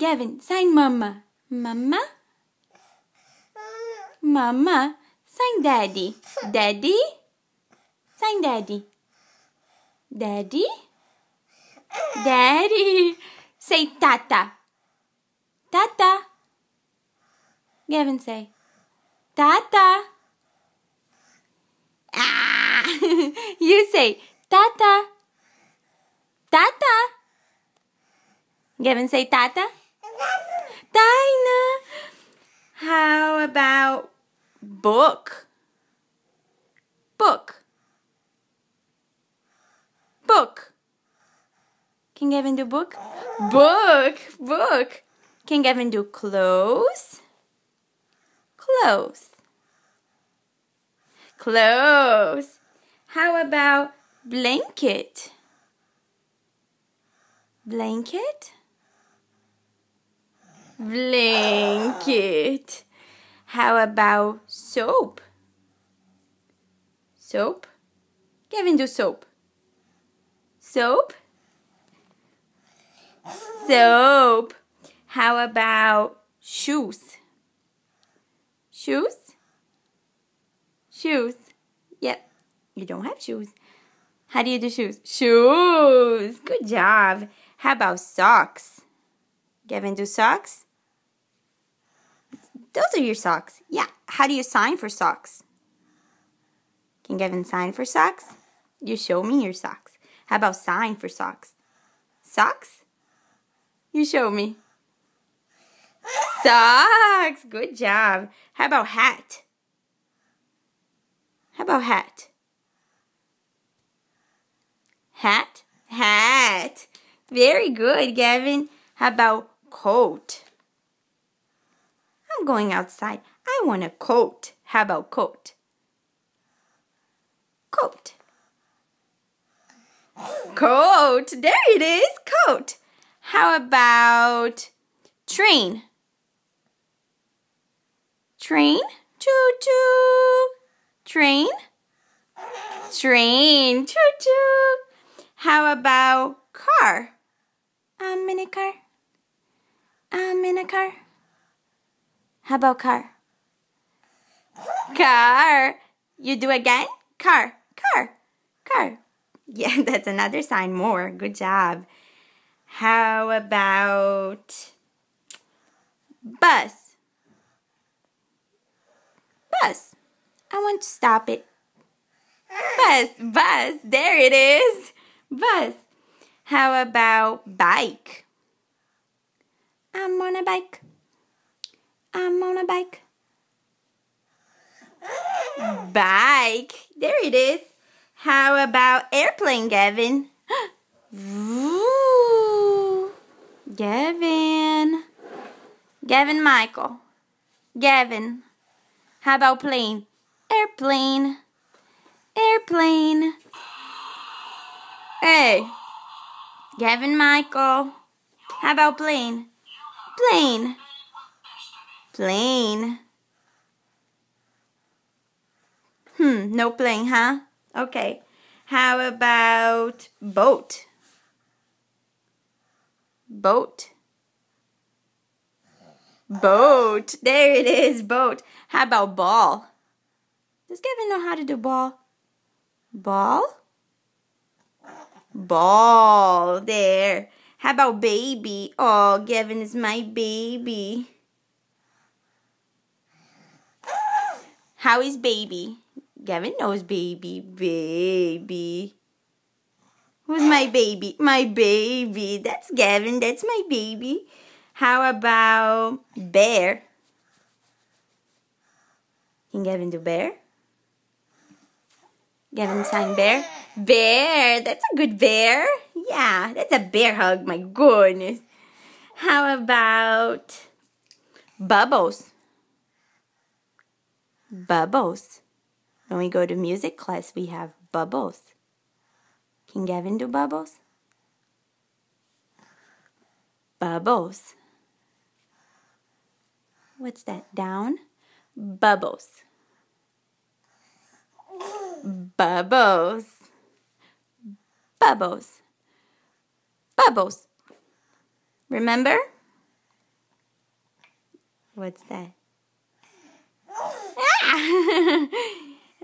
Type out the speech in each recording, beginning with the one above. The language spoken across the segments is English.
Gavin, sign Mama. Mama? Mama. Sign Daddy. Daddy? Sign Daddy. Daddy? Daddy. Say Tata. Tata. Gavin, say Tata. Ah. You say Tata. Tata. Gavin, say Tata. Dinah. How about book? Book. Book. Can Gavin do book? Book. Book. Can Gavin do clothes? Clothes. Clothes. How about blanket? Blanket? Blanket. How about soap? Soap? Gavin, do soap. Soap? Soap. How about shoes? Shoes? Shoes. Yep. You don't have shoes. How do you do shoes? Shoes. Good job. How about socks? Gavin, do socks? Those are your socks. Yeah. How do you sign for socks? Can Gavin sign for socks? You show me your socks. How about sign for socks? Socks? You show me. Socks. Good job. How about hat? How about hat? Hat? Hat. Very good, Gavin. How about coat? I'm going outside. I want a coat. How about coat? Coat. Coat. There it is. Coat. How about train? Train? Choo-choo. Train? Train. Choo-choo. How about car? I'm in a car. I'm in a car. How about car? Car. You do again? Car. Car. Car. Yeah, that's another sign more. Good job. How about bus? Bus. I want to stop it. Bus. Bus. There it is. Bus. How about bike? I'm on a bike. I'm on a bike. Bike. There it is. How about airplane, Gavin? Ooh. Gavin. Gavin Michael. Gavin. How about plane? Airplane. Airplane. Hey. Gavin Michael. How about plane? Plane. Plane. No plane, huh? Okay. How about boat? Boat. Boat. There it is, boat. How about ball? Does Gavin know how to do ball? Ball? Ball. There. How about baby? Oh, Gavin is my baby. How is baby? Gavin knows baby. Baby. Who's my baby? My baby. That's Gavin. That's my baby. How about bear? Can Gavin do bear? Gavin sign bear? Bear. That's a good bear. Yeah, that's a bear hug. My goodness. How about bubbles? Bubbles. When we go to music class, we have bubbles. Can Gavin do bubbles? Bubbles. What's that? Down? Bubbles. Bubbles. Bubbles. Bubbles. Remember? What's that? Ah!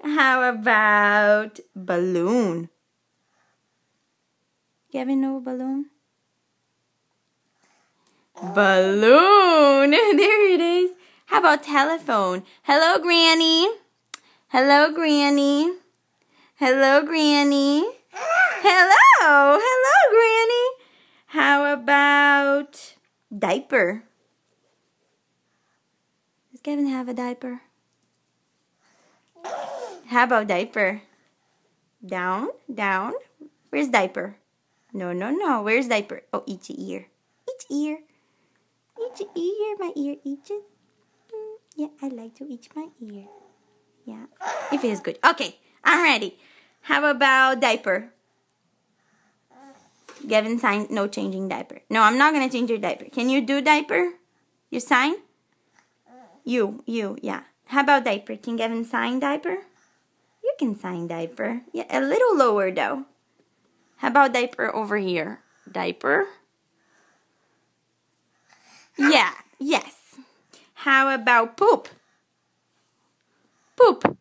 How about balloon? Gavin, know balloon? Balloon! There it is. How about telephone? Hello, Granny. Hello, Granny. Hello, Granny. Hello. Hello, Granny. How about diaper? Does Gavin have a diaper? How about diaper? Down, down. Where's diaper? No, no, no. Where's diaper? Oh, each ear. Each ear. Each ear. My ear itches. Yeah, I like to itch my ear. Yeah, it feels good. Okay, I'm ready. How about diaper? Gavin signed no changing diaper. No, I'm not going to change your diaper. Can you do diaper? You sign? You, yeah. How about diaper? Can Gavin sign diaper? You can sign diaper. Yeah, a little lower though. How about diaper over here? Diaper? Yeah, yes. How about poop? Poop.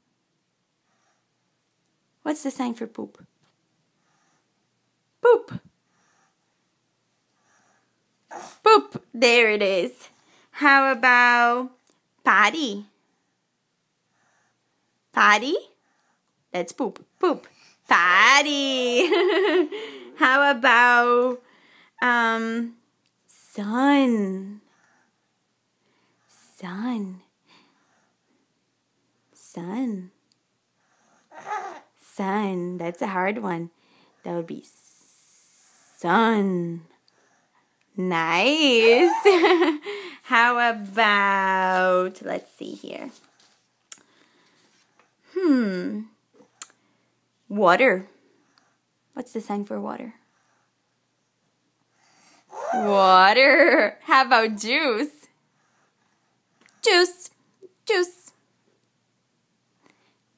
What's the sign for poop? Poop. Poop. There it is. How about potty? Potty? That's poop. Poop. Potty. How about sun? Sun. Sun. Sun. That's a hard one. That would be sun. Nice. How about, let's see here. Water. What's the sign for water? Water. How about juice? Juice. Juice.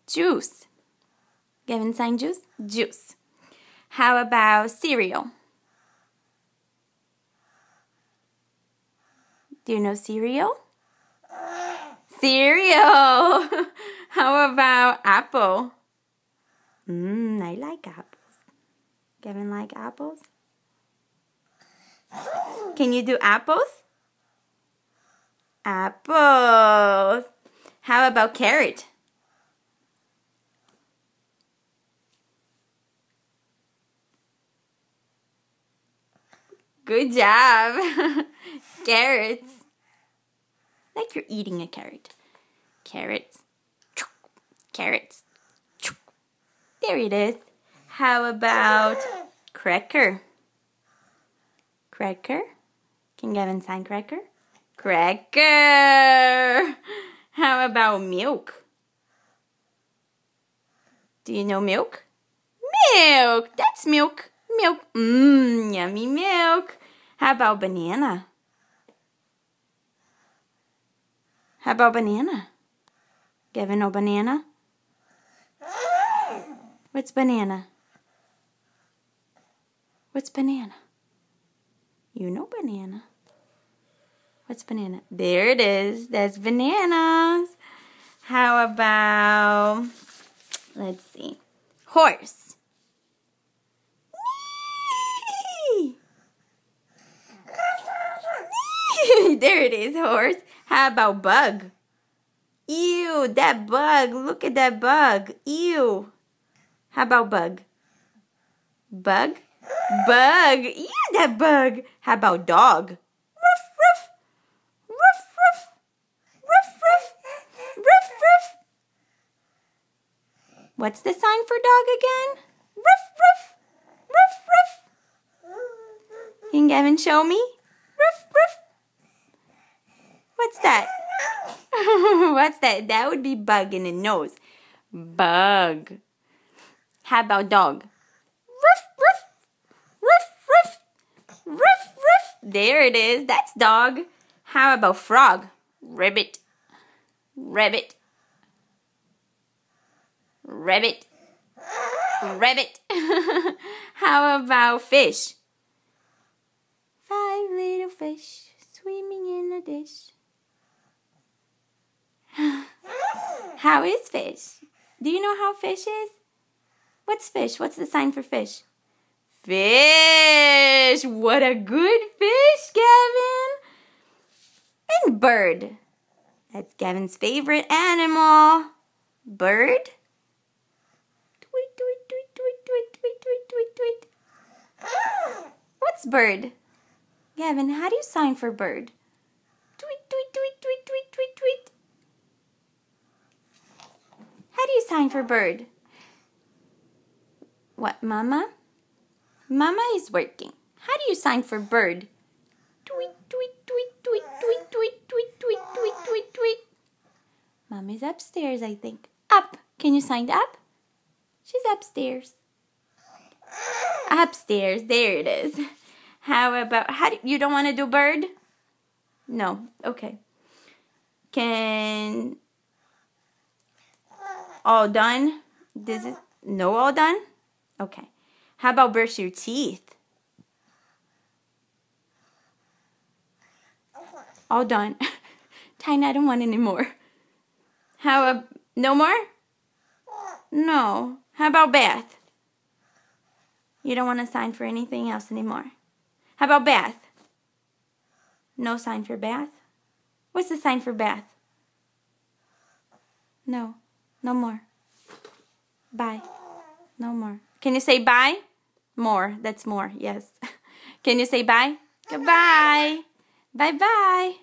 Juice. Gavin sign juice? Juice. How about cereal? Do you know cereal? Cereal. How about apple? I like apples. Gavin like apples? Can you do apples? Apples. How about carrot? Good job. Carrots. Like you're eating a carrot. Carrots. Carrots. There it is. How about cracker? Cracker? Can Gavin sign cracker? Cracker. How about milk? Do you know milk? Milk. That's milk. Milk. Yummy milk. How about banana? How about banana? Gavin know banana? What's banana? What's banana? You know banana. What's banana? There it is. That's bananas. How about, let's see, horse. There it is, horse. How about bug? Ew, that bug. Look at that bug. Ew. How about bug? Bug? Bug. Yeah, that bug. How about dog? Ruff, ruff. Ruff, ruff. Ruff, ruff. Ruff, ruff. What's the sign for dog again? Ruff, ruff. Ruff, ruff. Can Gavin show me? Ruff, ruff. What's that? What's that? That would be bug in the nose. Bug. How about dog? Ruff, ruff. Ruff, ruff. Ruff, ruff. There it is. That's dog. How about frog? Ribbit. Rabbit. Rabbit. Rabbit. How about fish? 5 little fish swimming in a dish. How is fish? Do you know how fish is? What's fish? What's the sign for fish? Fish! What a good fish, Gavin! And bird. That's Gavin's favorite animal. Bird. Tweet, tweet, tweet, tweet, tweet, tweet, tweet, tweet, tweet. What's bird? Gavin, how do you sign for bird? Tweet, tweet, tweet, tweet, tweet, tweet, tweet. How do you sign for bird? What, Mama? Mama is working. How do you sign for bird? Tweet, tweet, tweet, tweet, tweet, tweet, tweet, tweet, tweet, tweet, tweet. Mommy's upstairs, I think. Up. Can you sign up? She's upstairs. Upstairs. There it is. How about, you don't want to do bird? No. Okay. All done? No all done? Okay. How about brush your teeth? All done. Tyne, I don't want any more. No more? No. How about bath? You don't want to sign for anything else anymore. How about bath? No sign for bath? What's the sign for bath? No. No more. Bye. No more. Can you say bye? More. That's more. Yes. Can you say bye? Goodbye. Bye-bye.